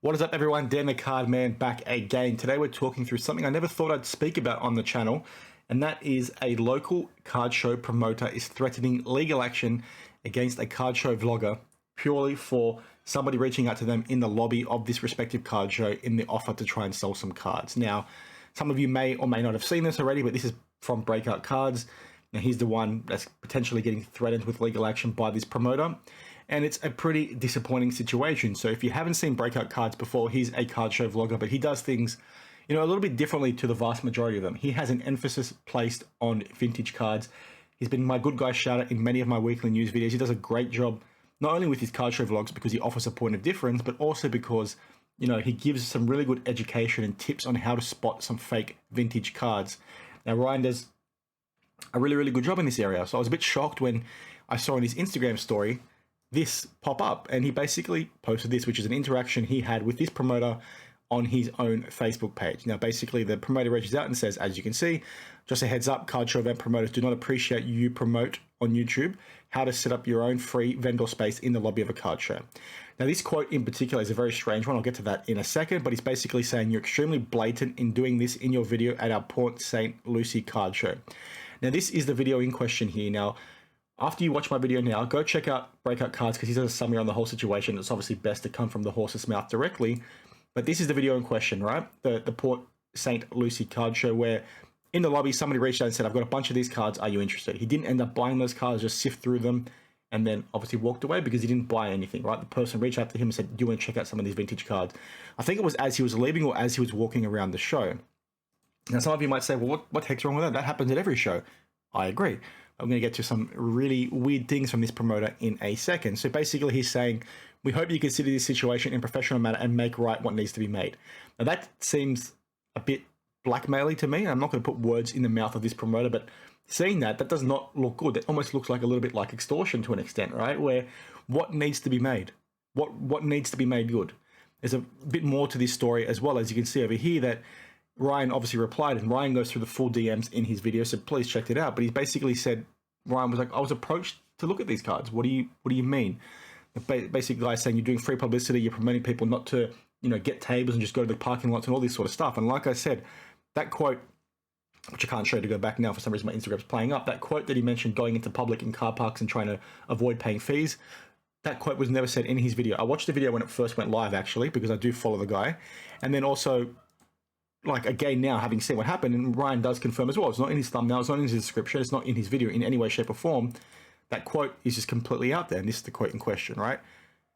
What is up, everyone? Dan the Card Man back again. Today we're talking through something I never thought I'd speak about on the channel, and that is a local card show promoter is threatening legal action against a card show vlogger purely for somebody reaching out to them in the lobby of this respective card show in the offer to try and sell some cards. Now, some of you may or may not have seen this already, but this is from Breakout Cards. Now, he's the one that's potentially getting threatened with legal action by this promoter. And it's a pretty disappointing situation. So if you haven't seen Breakout Cards before, he's a card show vlogger, but he does things, a little bit differently to the vast majority of them. He has an emphasis placed on vintage cards. He's been my good guy shout out in many of my weekly news videos. He does a great job, not only with his card show vlogs because he offers a point of difference, but also because, he gives some really good education and tips on how to spot some fake vintage cards. Now, Ryan does a really, really good job in this area. So I was a bit shocked when I saw in his Instagram story this pop up, and he basically posted this, which is an interaction he had with this promoter on his own Facebook page. Now, basically, the promoter reaches out and says, as you can see, just a heads up, card show event promoters do not appreciate you promote on YouTube how to set up your own free vendor space in the lobby of a card show. Now, this quote in particular is a very strange one. I'll get to that in a second, but he's basically saying you're extremely blatant in doing this in your video at our Port St. Lucie card show. Now, this is the video in question here. Now, after you watch my video now, go check out Breakout Cards because he does a summary on the whole situation. It's obviously best to come from the horse's mouth directly. But this is the video in question, right? The Port St. Lucie card show where in the lobby, somebody reached out and said, I've got a bunch of these cards. Are you interested? He didn't end up buying those cards, just sift through them and then obviously walked away because he didn't buy anything, right? The person reached out to him and said, do you want to check out some of these vintage cards? I think it was as he was leaving or as he was walking around the show. Now, some of you might say, well, what the heck's wrong with that? That happens at every show. I agree. I'm going to get to some really weird things from this promoter in a second. So basically he's saying, we hope you consider this situation in a professional manner and make right what needs to be made. Now that seems a bit blackmaily to me. I'm not going to put words in the mouth of this promoter, but seeing that does not look good. That almost looks like a little bit like extortion to an extent, right? Where what needs to be made? What needs to be made good? There's a bit more to this story as well. As you can see over here that Ryan obviously replied, and Ryan goes through the full DMs in his video, so please check it out. But he basically said, Ryan was like, I was approached to look at these cards. What do you mean? The basic guy saying you're doing free publicity, you're promoting people not to, get tables and just go to the parking lots and all this sort of stuff. And like I said, that quote, which I can't show you to go back now, for some reason my Instagram's playing up, that quote that he mentioned going into public in car parks and trying to avoid paying fees, that quote was never said in his video. I watched the video when it first went live, actually, because I do follow the guy. And then also, like, again, now having seen what happened, and Ryan does confirm as well, it's not in his thumbnail, it's not in his description, it's not in his video in any way, shape or form. That quote is just completely out there, and this is the quote in question, right?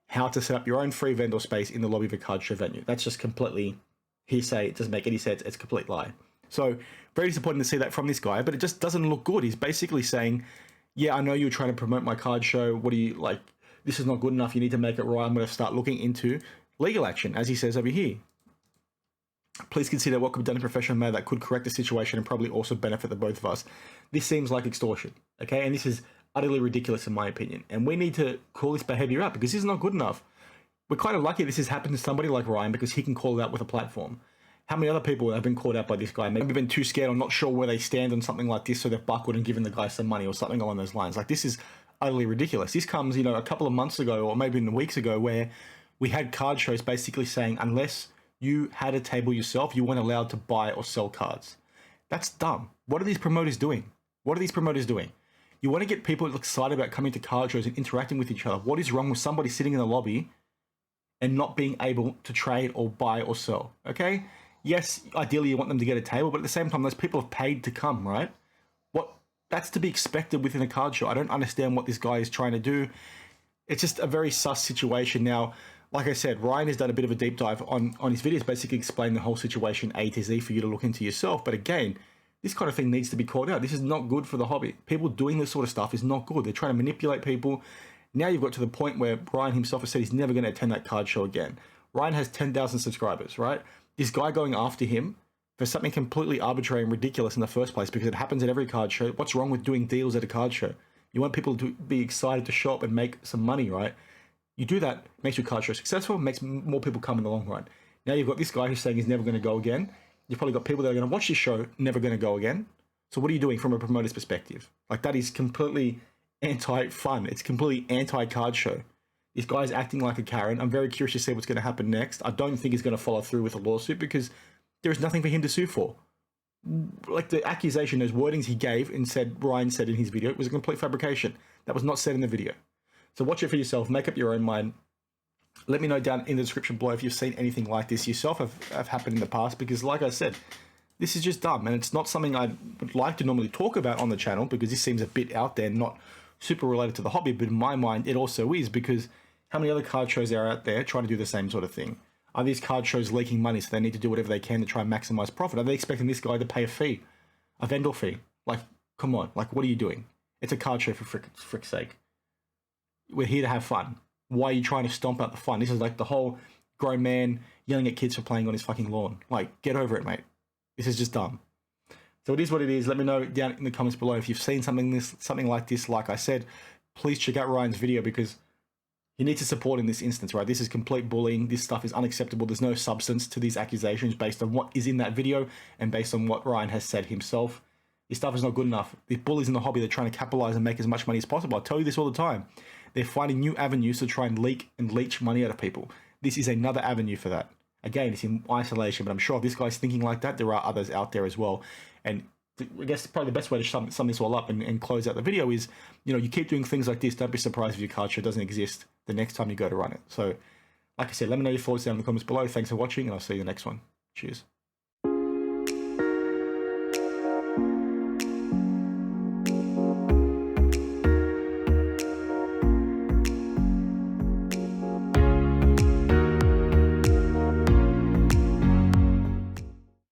How to set up your own free vendor space in the lobby of a card show venue. That's just completely hearsay. It doesn't make any sense. It's a complete lie. So very disappointing to see that from this guy, but it just doesn't look good. He's basically saying, yeah, I know you're trying to promote my card show. What do you, like, this is not good enough. You need to make it right. I'm going to start looking into legal action, as he says over here. Please consider what could be done in a professional manner that could correct the situation and probably also benefit the both of us. This seems like extortion, okay? And this is utterly ridiculous in my opinion. And we need to call this behavior out because this is not good enough. We're kind of lucky this has happened to somebody like Ryan because he can call it out with a platform. How many other people have been called out by this guy? Maybe been too scared or not sure where they stand on something like this, so they've buckled and given the guy some money or something along those lines. Like, this is utterly ridiculous. This comes, a couple of months ago or maybe in weeks ago where we had card shows basically saying unless you had a table yourself, you weren't allowed to buy or sell cards. That's dumb. What are these promoters doing? What are these promoters doing? You want to get people excited about coming to card shows and interacting with each other. What is wrong with somebody sitting in the lobby and not being able to trade or buy or sell? Okay? Yes, ideally you want them to get a table, but at the same time, those people have paid to come, right? That's to be expected within a card show. I don't understand what this guy is trying to do. It's just a very sus situation. Now, like I said, Ryan has done a bit of a deep dive on his videos, basically explain the whole situation A to Z for you to look into yourself. But again, this kind of thing needs to be called out. This is not good for the hobby. People doing this sort of stuff is not good. They're trying to manipulate people. Now you've got to the point where Ryan himself has said he's never going to attend that card show again. Ryan has 10,000 subscribers, right? This guy going after him for something completely arbitrary and ridiculous in the first place because it happens at every card show. What's wrong with doing deals at a card show? You want people to be excited to show up and make some money, right? You do that, makes your card show successful, makes more people come in the long run. Now you've got this guy who's saying he's never going to go again. You've probably got people that are going to watch this show, never going to go again. So what are you doing from a promoter's perspective? Like, that is completely anti-fun. It's completely anti-card show. This guy's acting like a Karen. I'm very curious to see what's going to happen next. I don't think he's going to follow through with a lawsuit because there is nothing for him to sue for. Like the accusation, those wordings he gave and said, Ryan said in his video, it was a complete fabrication. That was not said in the video. So watch it for yourself. Make up your own mind. Let me know down in the description below if you've seen anything like this yourself have happened in the past, because like I said, this is just dumb, and it's not something I would like to normally talk about on the channel because this seems a bit out there, not super related to the hobby, but in my mind it also is, because how many other card shows are out there trying to do the same sort of thing? Are these card shows leaking money so they need to do whatever they can to try and maximize profit? Are they expecting this guy to pay a fee, a vendor fee? Like, come on, like what are you doing? It's a card show for frick's sake. We're here to have fun. Why are you trying to stomp out the fun? This is like the whole grown man yelling at kids for playing on his fucking lawn. Like, get over it, mate. This is just dumb. So it is what it is. Let me know down in the comments below if you've seen something like this. Like I said, please check out Ryan's video because he needs to support in this instance, right? This is complete bullying. This stuff is unacceptable. There's no substance to these accusations based on what is in that video and based on what Ryan has said himself. This stuff is not good enough. These bullies in the hobby, they're trying to capitalize and make as much money as possible. I tell you this all the time. They're finding new avenues to try and leak and leech money out of people. This is another avenue for that. Again, it's in isolation, but I'm sure if this guy's thinking like that, there are others out there as well. And I guess probably the best way to sum this all up and close out the video is, you know, you keep doing things like this. Don't be surprised if your card show doesn't exist the next time you go to run it. So, like I said, let me know your thoughts down in the comments below. Thanks for watching, and I'll see you in the next one. Cheers.